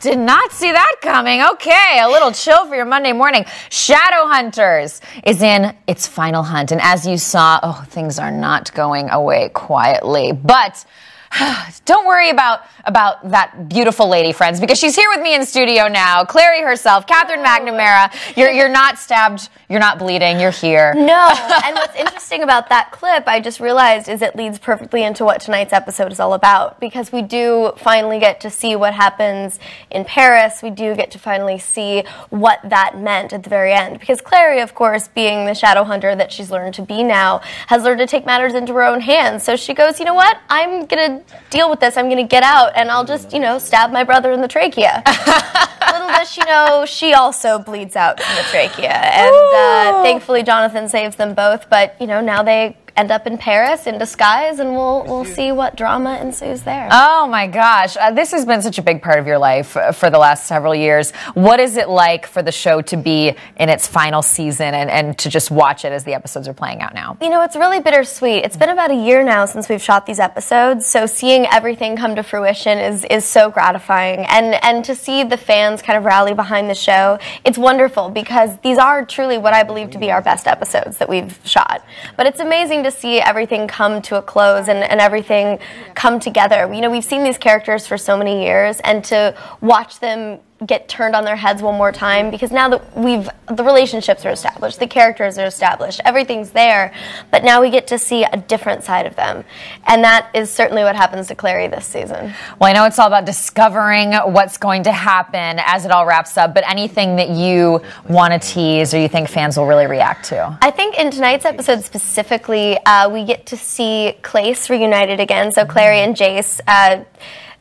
did not see that coming. Okay, a little chill for your Monday morning. Shadowhunters is in its final hunt. And as you saw, things are not going away quietly. But don't worry about that beautiful lady, friends, because she's here with me in studio now. Clary herself, Katherine McNamara. You're not stabbed. You're not bleeding. You're here. No. And what's interesting about that clip, I just realized, is it leads perfectly into what tonight's episode is all about, because we do finally get to see what happens in Paris. We do get to finally see what that meant at the very end, because Clary, of course, being the shadow hunter that she's learned to be now, has learned to take matters into her own hands. So she goes, you know what? I'm going to deal with this. I'm going to get out, and I'll just, stab my brother in the trachea. Little does she know, she also bleeds out from the trachea. And thankfully, Jonathan saves them both. But, now they end up in Paris in disguise, and we'll see what drama ensues there. Oh, my gosh. This has been such a big part of your life for the last several years. What is it like for the show to be in its final season and to just watch it as the episodes are playing out now? It's really bittersweet. It's been about a year now since we've shot these episodes, so seeing everything come to fruition is so gratifying. And to see the fans kind of rally behind the show, it's wonderful, because these are truly what I believe to be our best episodes that we've shot. But it's amazing to see everything come to a close and everything come together. We've seen these characters for so many years, and to watch them get turned on their heads one more time, because now that the relationships are established, the characters are established, everything's there, but now we get to see a different side of them. And that is certainly what happens to Clary this season. Well, I know it's all about discovering what's going to happen as it all wraps up, but anything that you want to tease or you think fans will really react to? I think in tonight's episode specifically, we get to see Clace reunited again. So Clary and Jace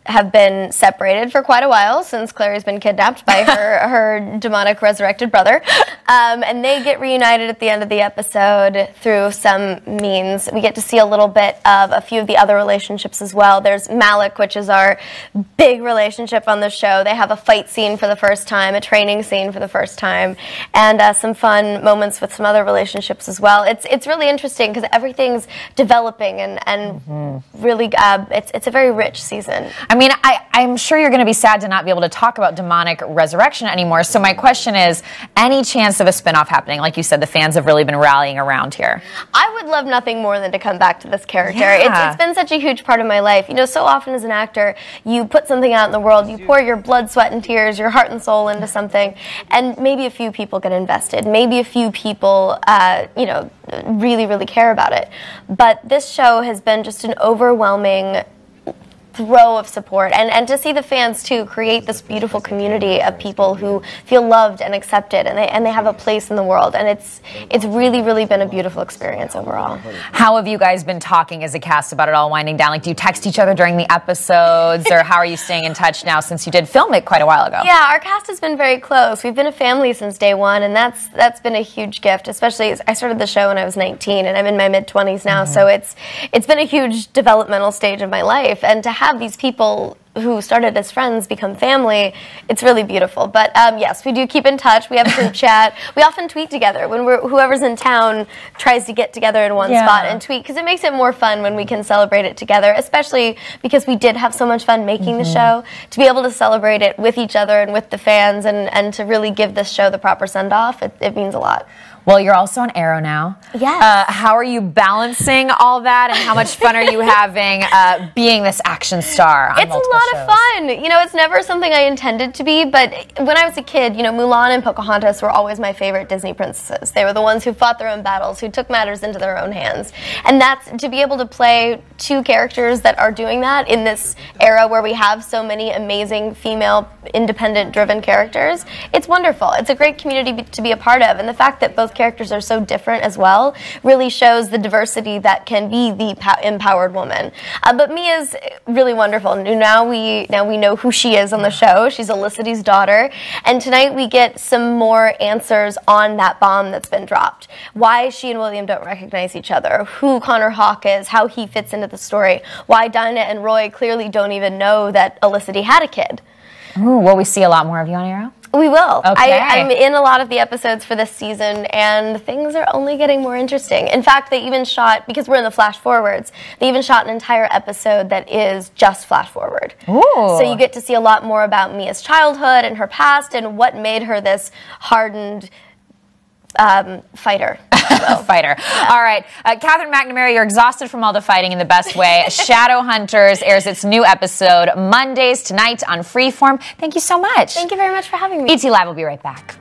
have been separated for quite a while, since Clary's been kidnapped by her demonic resurrected brother. And they get reunited at the end of the episode through some means. We get to see a little bit of a few of the other relationships as well. There's Malik, which is our big relationship on the show. They have a fight scene for the first time, a training scene for the first time, and some fun moments with some other relationships as well. It's really interesting, because everything's developing, and really, it's a very rich season. I mean, I'm sure you're going to be sad to not be able to talk about demonic resurrection anymore. So my question is, any chance of a spinoff happening? Like you said, the fans have really been rallying around here. I would love nothing more than to come back to this character. Yeah. It's been such a huge part of my life. So often as an actor, you put something out in the world, you pour your blood, sweat, and tears, your heart and soul into something, and maybe a few people get invested. Maybe a few people, really, really care about it. But this show has been just an overwhelming throw of support, and to see the fans too create this beautiful community of people who feel loved and accepted, and they have a place in the world, and it's really, really been a beautiful experience overall. How have you guys been talking as a cast about it all winding down? Like, do you text each other during the episodes, or how are you staying in touch now, since you did film it quite a while ago? Yeah, our cast has been very close. We've been a family since day one, and that's been a huge gift, especially I started the show when I was 19, and I'm in my mid-20s now, so it's been a huge developmental stage of my life, and to have these people who started as friends become family, it's really beautiful. But yes, we do keep in touch. We have a group chat. We often tweet together when whoever's in town tries to get together in one spot and tweet, because it makes it more fun when we can celebrate it together, especially because we did have so much fun making the show. To be able to celebrate it with each other and with the fans, and to really give this show the proper send-off, it means a lot. Well, you're also on Arrow now. Yes. How are you balancing all that, and how much fun are you having being this action star on multiple shows? It's a lot of fun. It's never something I intended to be, but when I was a kid, Mulan and Pocahontas were always my favorite Disney princesses. They were the ones who fought their own battles, who took matters into their own hands. And that's to be able to play two characters that are doing that in this era where we have so many amazing female, independent-driven characters. It's wonderful. It's a great community to be a part of, and the fact that both characters are so different as well really shows the diversity that can be the empowered woman. But Mia's really wonderful. Now we know who she is on the show. She's Elicity's daughter, and tonight we get some more answers on that bomb that's been dropped. Why she and William don't recognize each other, who Connor Hawke is, how he fits into the story, why Dinah and Roy clearly don't even know that Elicity had a kid. Ooh, will we see a lot more of you on Arrow? We will. Okay. I'm in a lot of the episodes for this season, and things are only getting more interesting. In fact, they even shot, because we're in the flash forwards, they even shot an entire episode that is just flash forward. Ooh. So you get to see a lot more about Mia's childhood and her past and what made her this hardened fighter. Fighter. Yeah. All right. Katherine McNamara, you're exhausted from all the fighting in the best way. Shadowhunters airs its new episode Mondays tonight on Freeform. Thank you so much. Thank you very much for having me. ET Live will be right back.